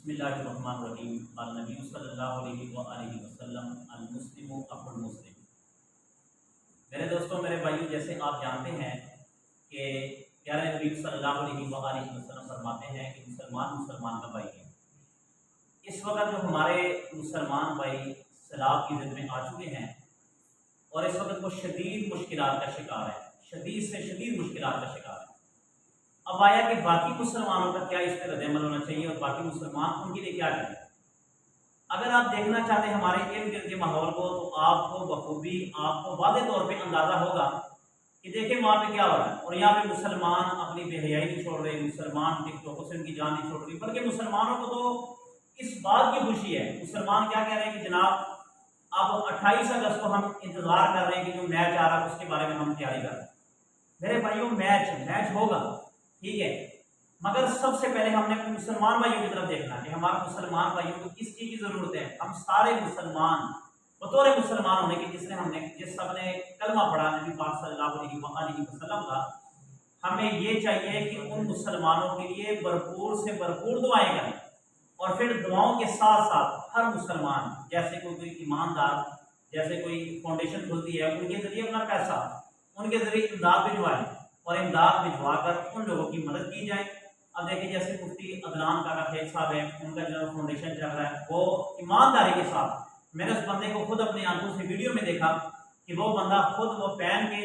बिस्मिल्लाहिर्रहमानिर्रहीम अल-नबी सल्लल्लाहु अलैहि वसल्लम अल-मुस्लिमु अखुल मुस्लिम। मेरे दोस्तों, मेरे भाइयों, जैसे आप जानते हैं कि प्यारे नबी सल्लल्लाहु अलैहि वसल्लम फरमाते हैं कि मुसलमान मुसलमान का भाई है। इस वक्त जो हमारे मुसलमान भाई सलाब की ज़िद में आ चुके हैं और इस वक्त वो शदीद मुश्किलात का शिकार है, शदीद से शदीद मुश्किलात का शिकार है। अब आया कि बाकी मुसलमानों का क्या इस पर रद्द-ए-अमल होना चाहिए और बाकी मुसलमान उनके लिए क्या करें। अगर आप देखना चाहते हैं हमारे इर्द गिर्द के माहौल को, तो आपको बखूबी आपको वाज़े तौर पे अंदाज़ा होगा कि देखिए वहाँ पे क्या हो रहा है। और यहाँ पे मुसलमान अपनी बेहयाई नहीं छोड़ रहे, मुसलमान टिकटॉकों से उनकी जान नहीं छोड़ रही, बल्कि मुसलमानों को तो इस बात की खुशी है। मुसलमान क्या कह रहे हैं कि जनाब अब 28 अगस्त को हम इंतज़ार कर रहे हैं कि जो मैच आ रहा है उसके बारे में हम तैयारी कर रहे हैं। मेरे भाइयों, मैच होगा, ठीक है, मगर सबसे पहले हमने अपने मुसलमान भाइयों की तरफ देखना है कि हमारे मुसलमान भाइयों को किस चीज़ की ज़रूरत है। हम सारे मुसलमान बतौर मुसलमान होने के जिस सबने कलमा पढ़ा नबी पाक सल्लल्लाहु अलैहि वसल्लम का, हमें ये चाहिए कि उन मुसलमानों के लिए भरपूर से भरपूर दुआएं करें। और फिर दुआओं के साथ साथ हर मुसलमान, जैसे कोई ईमानदार, जैसे कोई फाउंडेशन खुलती है, उनके ज़रिए अपना पैसा, उनके ज़रिए इमदाद भिजवाएं और इमदाद भिजवा कर उन लोगों की मदद की जाए। अब देखिए, जैसे मुफ्ती अदनान काका खेल साहब है, उनका जो फाउंडेशन चल रहा है, वो ईमानदारी के साथ, मैंने उस बंदे को खुद अपनी आंखों से वीडियो में देखा कि वो बंदा खुद वो पहन के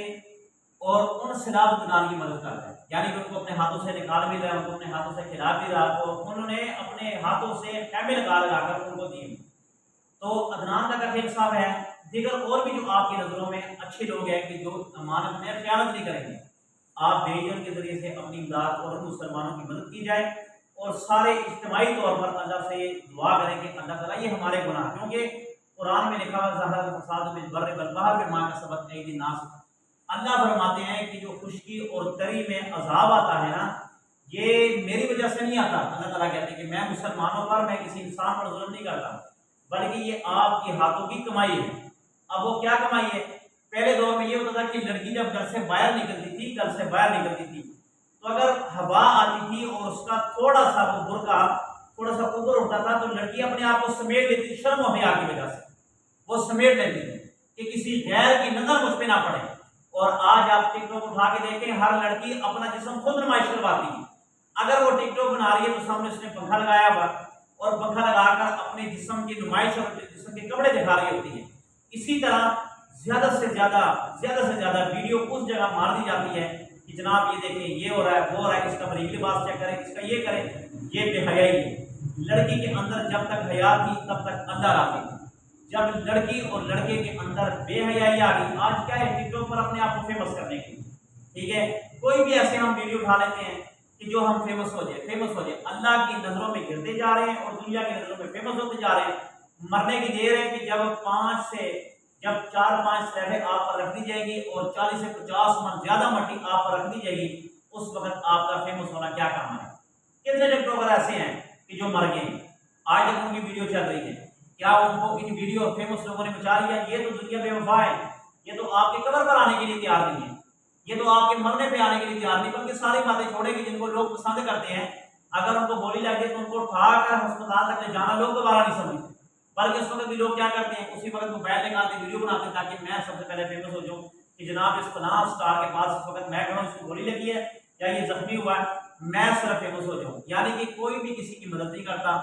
और उन सैलाब की मदद करता है, यानी कि उनको अपने हाथों से निकाल भी रहा है, उनको अपने हाथों से खिला भी रहा है, और उन्होंने अपने हाथों से खेमे लगा कर उनको दिए। तो अदनान काका खेल साहब है, दीगर और भी जो आपकी नज़रों में अच्छे लोग हैं कि जो अमानत में ख्यानत नहीं करेंगे, आप भेजन के जरिए से अपनी इमदाद और मुसलमानों की मदद की जाए। और सारे इज्तिमाई तौर पर अल्लाह से दुआ करें कि अल्लाह ताला ये हमारे गुनाह, क्योंकि कुरान में लिखा हुआ ज़हर फसाद में बर्र वल बहर में माँ का सबक ऐदी नास। अल्लाह फरमाते हैं कि जो खुशकी और तरी में अजाब आता है ना, ये मेरी वजह से नहीं आता। अल्लाह ताला कहते हैं कि मैं मुसलमानों पर, मैं किसी इंसान पर जुल्म नहीं करता, बल्कि ये आपके हाथों की कमाई है। अब वो क्या कमाई है? पहले दौर में ये होता था कि लड़की जब घर से बाहर निकलती थी, तो अगर हवा आती थी और उसका थोड़ा सा वो बुर्का थोड़ा सा ऊपर उठता था, तो लड़की अपने आप को समेट लेती थी, शर्म और हया की वजह से वो समेट लेती थी कि किसी गैर की नजर मुझ पे ना पड़े। और आज आप टिकटॉक उठा के देखें, हर लड़की अपना जिस्म खुद नुमाइश करवाती है। अगर वो टिकटॉक बना रही है तो सामने उसने पंखा लगाया हुआ, और पंखा लगाकर अपने जिस्म की नुमाइश और जिस्म के कपड़े दिखा रही होती है। इसी तरह ज्यादा से ज्यादा वीडियो उस जगह मार दी जाती है कि जनाब ये देखें, ये हो रहा है, वो हो रहा है, इसका बरीक लिबास चेक करें, इसका ये करें। ये बेहयाई है। लड़की के अंदर जब तक हया थी तब तक अल्लाह राजी थी। जब लड़की और लड़के के अंदर बेहयाई आ गई, आज क्या है, टिकटॉक पर अपने आप को फेमस करने के लिए, ठीक है, कोई भी ऐसे हम वीडियो उठा लेते हैं कि जो हम फेमस हो जाए। अल्लाह की नजरों में गिरते जा रहे हैं और दुनिया की नजरों में फेमस होते जा रहे हैं। मरने की देर है कि जब 4-5 स्लैबें आप पर रख दी जाएगी और 40 से 50 मन ज्यादा मट्टी आप पर रख दी जाएगी, उस वक्त आपका फेमस होना क्या काम है। कितने टिकटॉकर ऐसे हैं कि जो मर गए, आज तक उनकी वीडियो चल रही है, क्या उनको इन वीडियो फेमस लोगों ने बचा लिया? ये तो दुनिया बेवफा है, ये तो आपके कब्र पर आने के लिए तैयार नहीं है, ये तो आपके मरने पे आने के लिए तैयार नहीं, बल्कि सारी बातें छोड़ेगी जिनको लोग पसंद करते हैं। अगर उनको गोली लग जाए तो उनको उठाकर अस्पताल तक ले जाना लोग दोबारा नहीं समझते, बल्कि उस वक्त भी लोग क्या करते हैं, उसी वक्त मोबाइल निकालते वीडियो बनाते हैं ताकि मैं सबसे पहले फेमस हो जाऊं कि जनाब इस फलां स्टार के पास इस वक्त मैं खड़ा हूं, इसको गोली लगी है या ये जख्मी हुआ है, मैं सिर्फ फेमस हो जाऊं। यानी कि कोई भी किसी की मदद नहीं करता,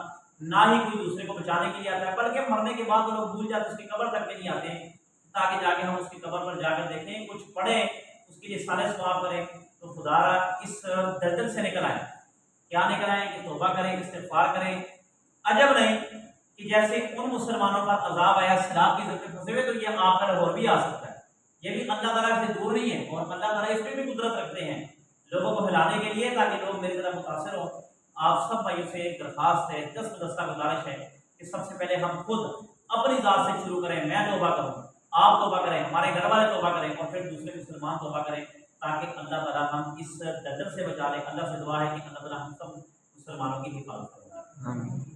ना ही कोई दूसरे को बचाने के लिए आता है, बल्कि मरने के बाद लोग भूल जाते, उसकी कब्र तक के नहीं आते ताकि जाके हम उसकी कब्र पर जाकर देखें, कुछ पढ़ें, उसके लिए साले सवाब करें। तो खुदारा इस दलदल से निकल आए, क्या निकल आए कि तौबा करें, इस्तिग़फ़ार करें। अजब नहीं कि जैसे उन मुसलमानों पर अजाब आया सैलाब की ज़द में फंसे हुए, तो ये आप पर और भी आ सकता है। ये भी अल्लाह ताला से दूर नहीं है और अल्लाह ताला इस पर भी कुदरत रखते हैं लोगों को हिलाने के लिए, ताकि लोग मेरी तरफ मुतासिर हो। आप सब भाइयों से एक दरख्वास्त है, दस्ता गुजारिश है कि सबसे पहले हम खुद अपनी ज़ात से शुरू करें। मैं तौबा करूँ, आप तौबा करें, हमारे घर वाले तौबा करें, और फिर दूसरे मुसलमान तौबा करें, ताकि अल्लाह ताला हम इस दलदल से बचा लें। अल्लाह से दुआ है कि अल्लाह ताला हम सब मुसलमानों की हिफाजत करें।